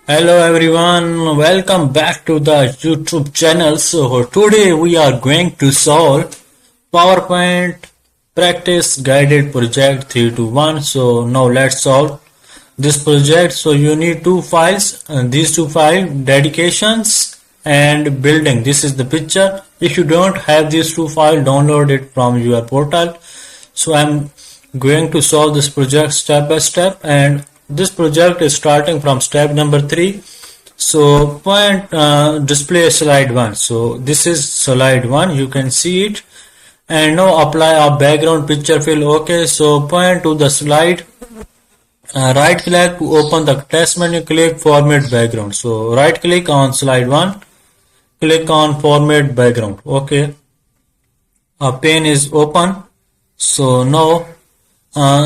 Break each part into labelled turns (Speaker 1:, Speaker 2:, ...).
Speaker 1: Hello everyone, welcome back to the YouTube channel. So today we are going to solve PowerPoint practice guided project 321. So now let's solve this project. So you need two files, and these two files, dedications and building. This is the picture. If you don't have these two files, download it from your portal. So I'm going to solve this project step by step, and this project is starting from step number 3. So point display slide 1. So this is slide 1, you can see it, and now apply a background picture fill. Okay, so point to the slide, right click to open the text menu, click format background. So right click on slide 1, click on format background. Okay, a pane is open. So now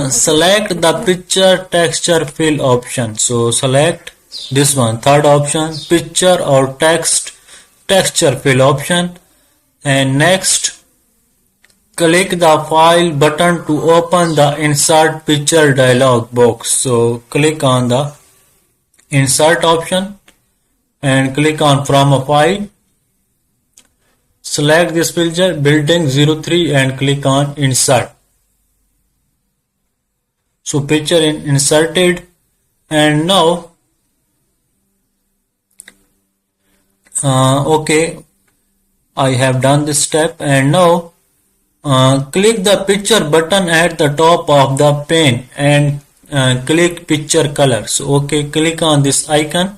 Speaker 1: select the picture texture fill option. So select this one, third option, picture or text texture fill option, and next click the file button to open the insert picture dialog box. So click on the insert option and click on from a file. Select this picture building 03 and click on insert. So picture inserted, and now okay, I have done this step, and now click the picture button at the top of the pane and click picture color. So okay, click on this icon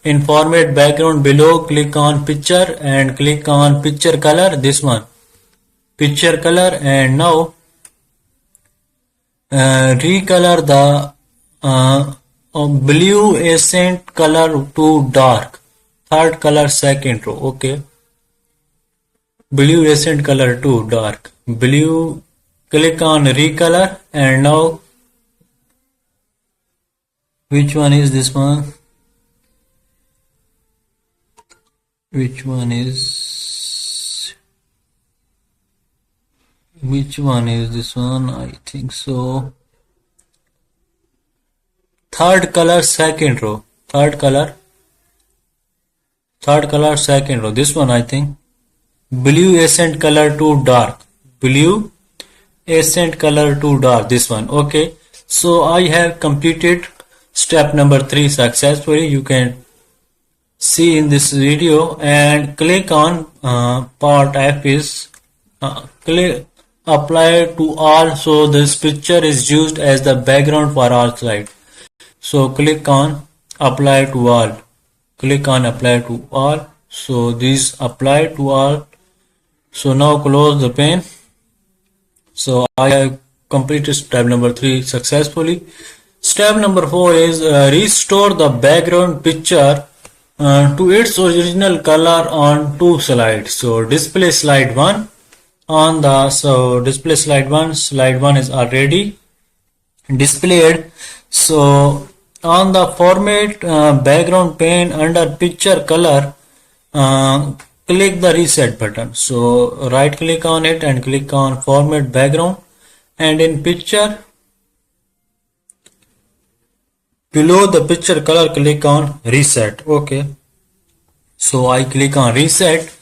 Speaker 1: in format background below, click on picture and click on picture color, this one, picture color, and now recolor the blue accent color to dark, third color second row. Okay, blue accent color to dark, blue, click on recolor, and now which one is this one, which one is this one, I think so, third color second row, third color second row, this one I think, blue accent color to dark, blue accent color to dark, this one. Okay, so I have completed step number 3 successfully. You can see in this video, and click on part F is click apply to all. So this picture is used as the background for all slide. So click on apply to all, click on apply to all. So these apply to all. So now close the pane. So I have completed step number 3 successfully. Step number 4 is restore the background picture to its original color on 2 slides. So display slide 1 on the, so display slide 1 is already displayed. So on the format background pane under picture color, click the reset button. So right click on it and click on format background, and in picture below the picture color click on reset. Okay, so I click on reset,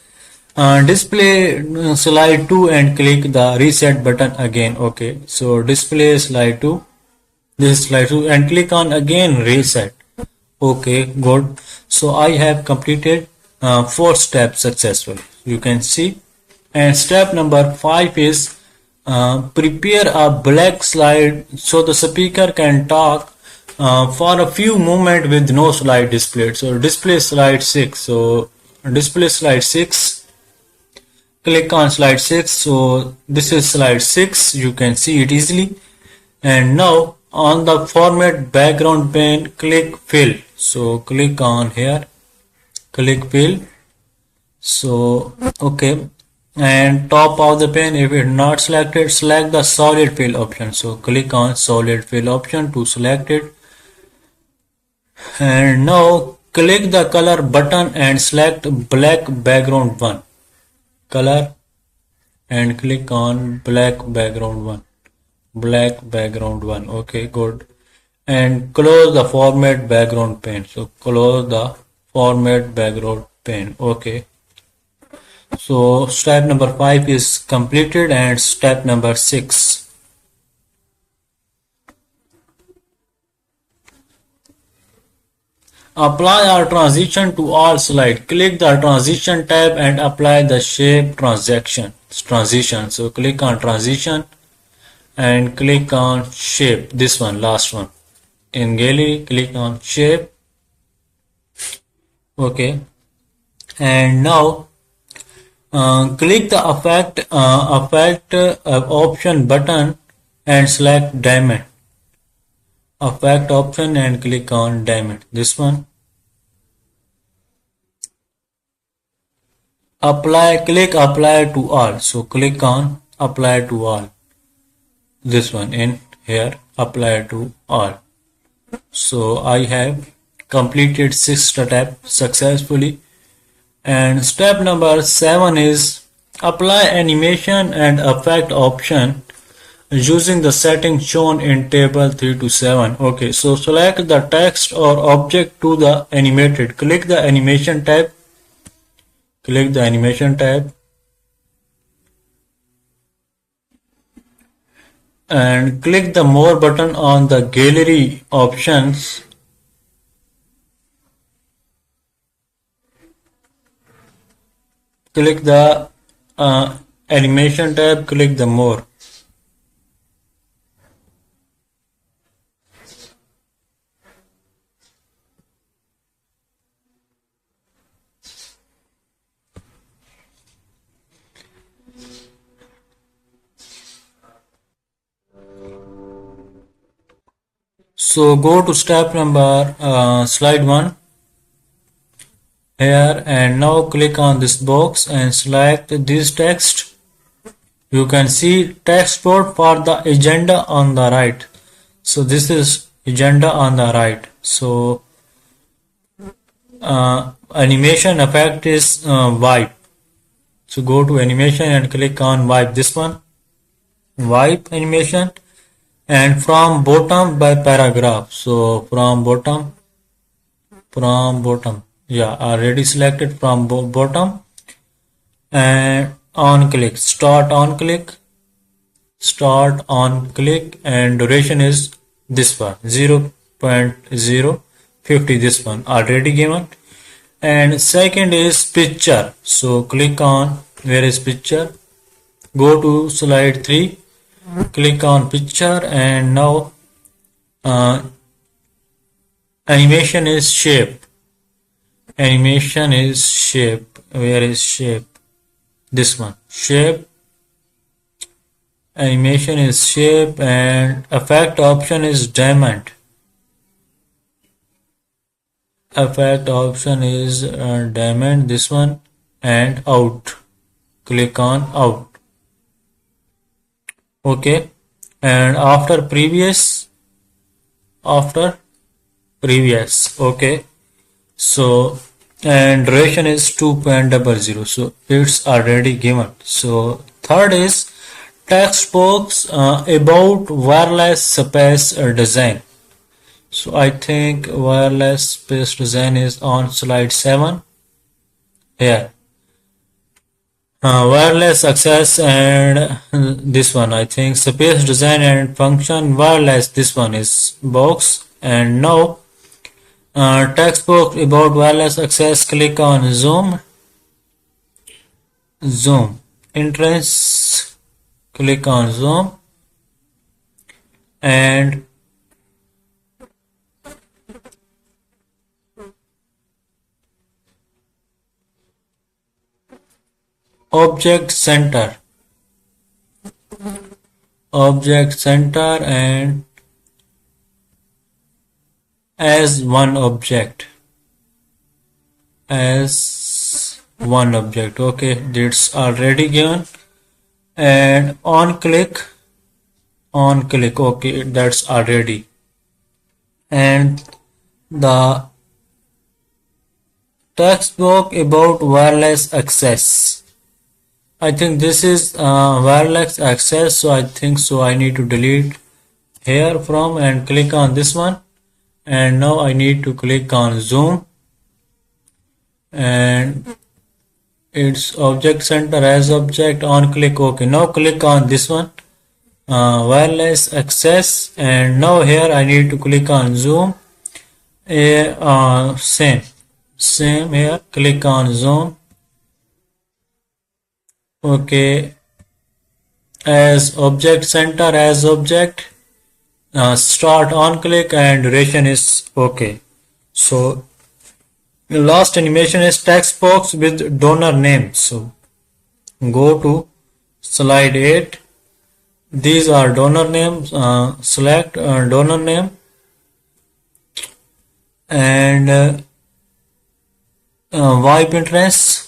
Speaker 1: display slide 2 and click the reset button again. Okay, so display slide 2, this is slide 2, and click on again reset. Okay, good. So I have completed 4 steps successfully, you can see. And step number 5 is prepare a black slide so the speaker can talk for a few moments with no slide displayed. So display slide 6. So display slide 6, click on slide 6. So this is slide 6, you can see it easily. And now on the format background pane, click fill. So click on here, click fill. So okay, and top of the pane, if it not selected, select the solid fill option. So click on solid fill option to select it, and now click the color button and select black background 1 color, and click on black background 1. Okay, good. and close the format background pane. So close the format background pane. Okay. So step number 5 is completed, and step number 6. Apply our transition to all slide. Click the transition tab and apply the shape transition. So click on transition and click on shape. This one, last one. In gallery, click on shape. Okay. And now click the effect option button and select diamond. Effect option and click on diamond. This one. Click apply to all. So click on apply to all. This one in here, apply to all. So I have completed 6 steps successfully. And step number 7 is apply animation and effect option using the settings shown in table 3 to 7. Okay, so select the text or object to the animated. Click the animation tab. Click the animation tab. And click the more button on the gallery options. Click the animation tab, click the more. So go to step number slide 1 here, and now click on this box and select this text. You can see text board for the agenda on the right. So this is agenda on the right. So animation effect is wipe. So go to animation and click on wipe. This one, wipe animation. And from bottom by paragraph. So from bottom, yeah, already selected from bottom. And on click, start on click, and duration is this one, 0.050. This one already given. And second is picture. So click on where is picture, go to slide 3, click on picture, and now animation is shape. Animation is shape. Where is shape? This one, shape. Animation is shape, and effect option is diamond. Effect option is diamond. This one, and out. Click on out. Okay, and after previous. Okay, so and duration is 2.00. So it's already given. So third is text box about wireless space design. So I think wireless space design is on slide 7 here. Wireless access, and this one I think space design and function wireless. This one is box. And now text box about wireless access. Click on zoom entrance. Click on zoom, and object center, and as one object. Okay, that's already given. And on click, okay, that's already. And the text box about wireless access, I think this is wireless access, so I think so I need to delete here from and click on this one, and now I need to click on zoom, and its object center as object, on click. Okay, now click on this one, wireless access, and now here I need to click on zoom. Same here, click on zoom. Okay, as object center as object, start on click, and duration is okay. So the last animation is text box with donor name. So go to slide 8. These are donor names. Select donor name, and wipe interest.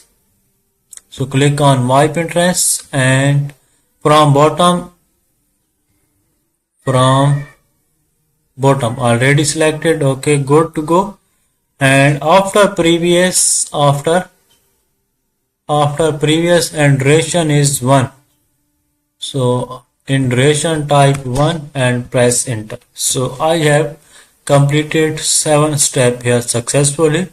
Speaker 1: So click on wipe interest, and from bottom already selected. Okay, good to go. And after previous and duration is 1. So in duration type 1 and press enter. So I have completed 7 steps here successfully.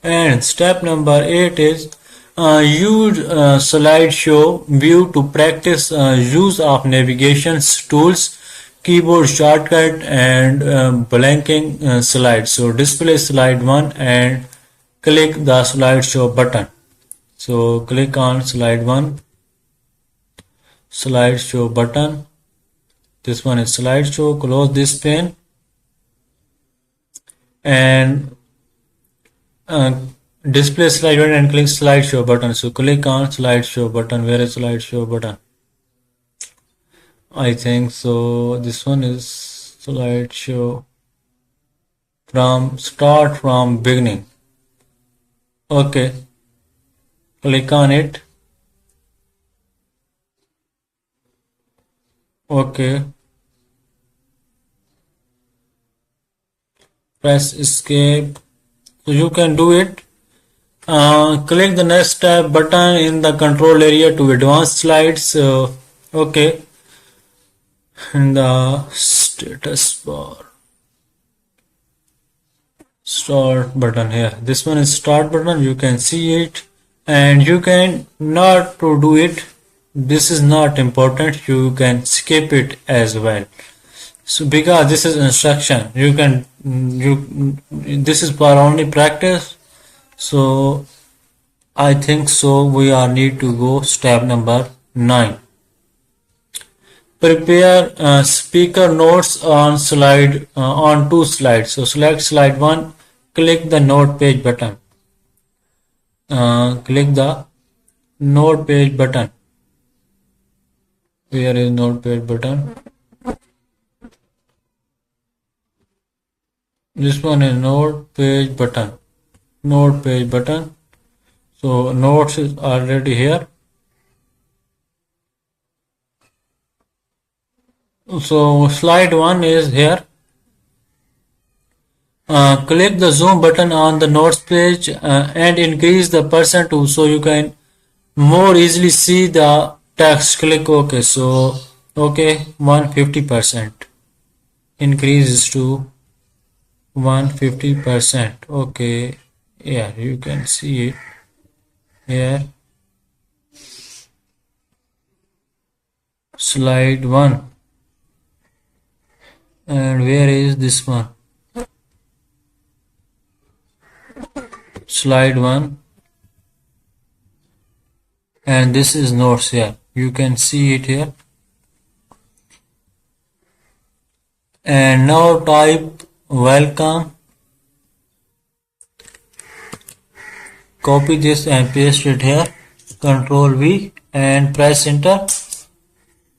Speaker 1: And step number 8 is use slideshow view to practice use of navigation tools, keyboard shortcut, and blanking slides. So display slide 1 and click the slideshow button. So click on slide 1, slideshow button. This one is slideshow. Close this pane, and display slide 1 and click slideshow button. So click on slideshow button. Where is slideshow button? I think so. This one is slideshow from beginning. Okay, click on it. Okay, press escape. So you can do it. Click the next tab button in the control area to advanced slides. Okay, in the status bar, start button here. This one is start button. You can see it, and you can not to do it. This is not important. You can skip it as well. So because this is instruction, this is for only practice. So I think so we are need to go step number 9. Prepare speaker notes on slide on 2 slides. So select slide 1, click the note page button. Click the note page button. Where is note page button? This one is note page button. Note page button. So notes is already here. So slide 1 is here. Click the zoom button on the notes page and increase the percent to so you can more easily see the text. Click OK. So OK, 150%. Increases to 150%. Okay, yeah, you can see it here. Slide 1, and where is this one? Slide 1, and this is notes here. You can see it here. And now type welcome. Copy this and paste it here. Control V and press enter.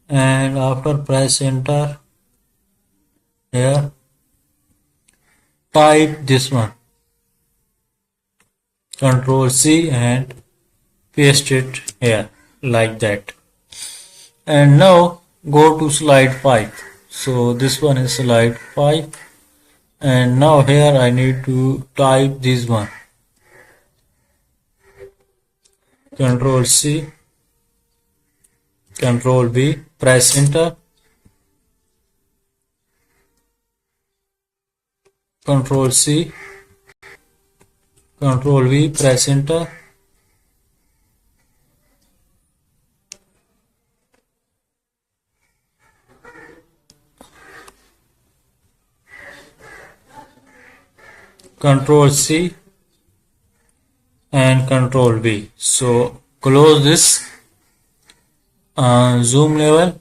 Speaker 1: And after press enter here, type this one. Control C and paste it here like that. And now go to slide 5. So this one is slide 5, and now here I need to type this one. Control C, Control V, press enter, Control C, Control V, press enter. Control C and Control V. So close this zoom level.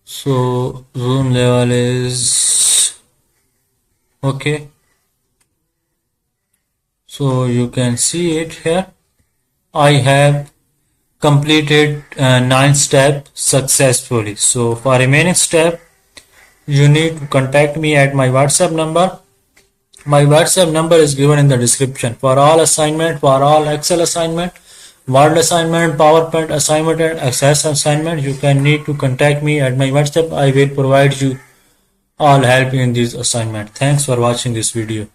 Speaker 1: So zoom level is okay. So you can see it here. I have completed 9 steps successfully. So for remaining step, you need to contact me at my WhatsApp number. My WhatsApp number is given in the description. For all assignment, for all Excel assignment, Word assignment, PowerPoint assignment and Access assignment, you can need to contact me at my WhatsApp. I will provide you all help in this assignment. Thanks for watching this video.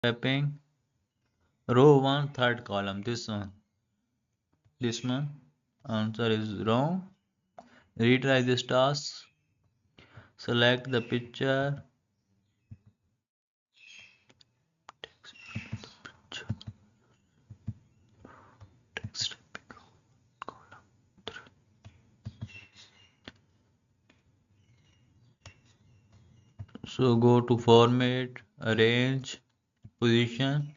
Speaker 1: wrapping, row 1 third column, this one. Answer is wrong. Retry this task. Select the picture. So go to format, arrange, position.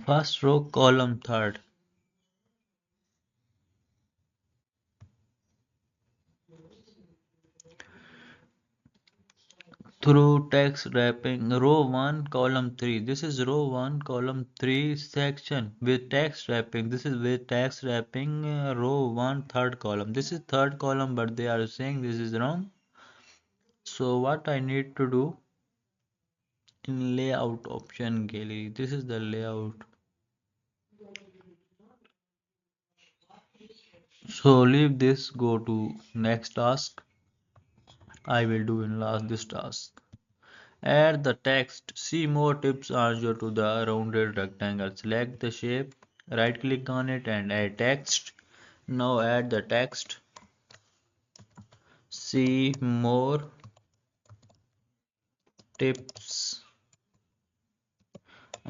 Speaker 1: First row column third. Through text wrapping, row 1 column 3. This is row 1 column 3 section with text wrapping. This is with text wrapping, row 1 third column. This is third column, but they are saying this is wrong. So what I need to do in layout option gallery, this is the layout. So leave this, go to next task. I will do in last this task. Add the text. See more tips answer to the rounded rectangle. Select the shape, right click on it and add text. Now add the text. See more tips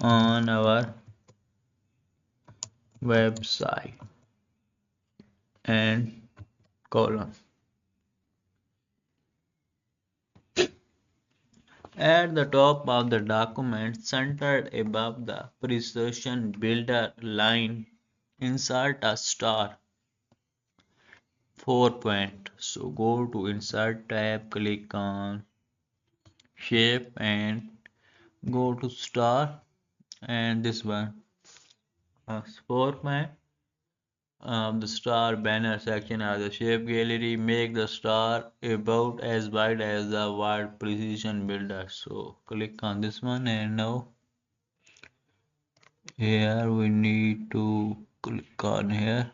Speaker 1: on our website and column. At the top of the document, centered above the precision builder line, insert a star 4 point. So go to insert tab, click on shape and go to star and this one 4 point. The star banner section of the shape gallery, make the star about as wide as the word precision builder. So click on this one and now here we need to click on here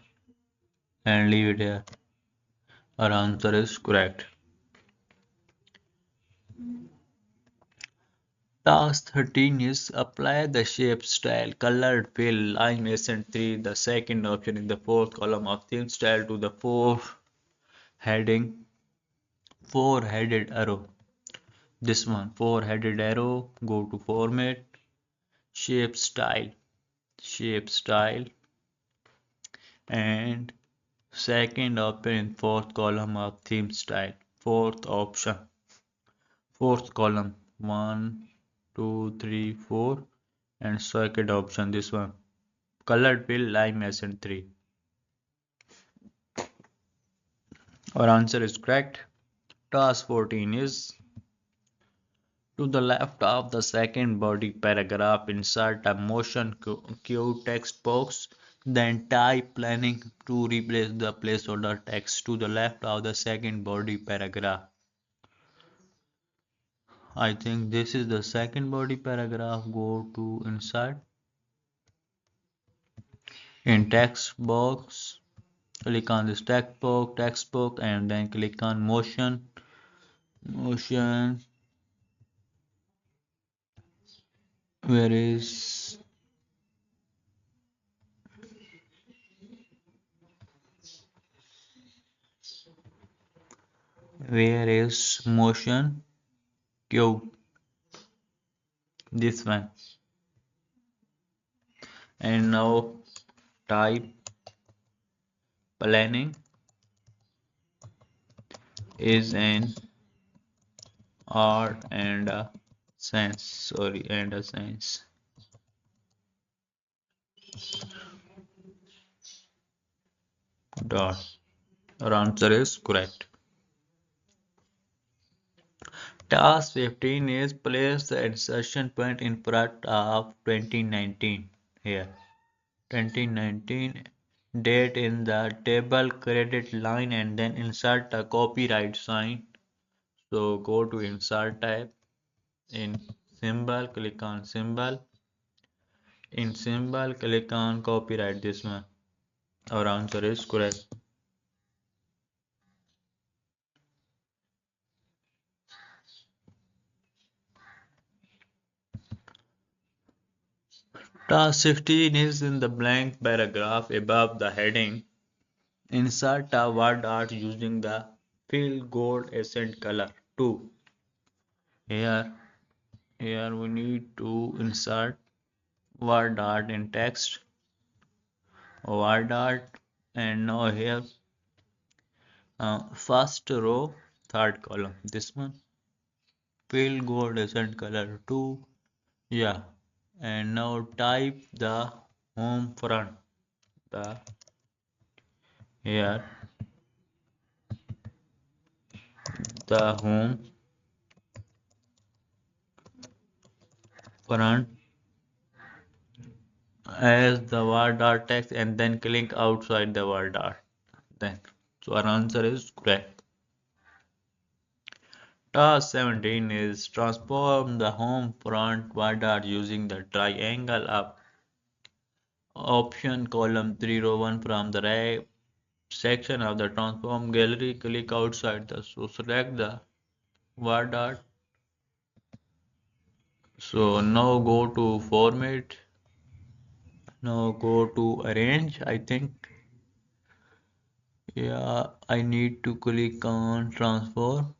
Speaker 1: and leave it here. Our answer is correct. Task 13 is apply the shape style colored fill line essence 3. The second option in the fourth column of theme style to the heading four headed arrow. This one four headed arrow, go to format, shape style and second option in fourth column of theme style. Fourth column 1 2 3 4 and second option this one colored fill lime essence 3. Our answer is correct. Task 14 is to the left of the second body paragraph, insert a motion cue text box, then type planning to replace the placeholder text to the left of the second body paragraph. I think this is the second body paragraph. Go to insert in text box, click on this text box and then click on motion where is motion cube, this one, and now type planning is an art and a science. Dot. Our answer is correct. Task 15 is place the insertion point in front of 2019 here. 2019 date in the table credit line and then insert a copyright sign. So go to insert tab, in symbol click on symbol, in symbol click on copyright, this one. Our answer is correct. Task 16 is in the blank paragraph above the heading. Insert a word art using the fill gold accent color 2. Here, here we need to insert word art in text, word art, and now here first row, third column. This one, fill gold accent color 2. Yeah, and now type the home front. The here the home front as the word art text and then click outside the word art. Then, so our answer is correct. Task 17 is transform the home front word art using the triangle up option column 3 row 1 from the right section of the transform gallery. Click outside the so select the word art. So now go to format. Now go to arrange. I think yeah, I need to click on transform.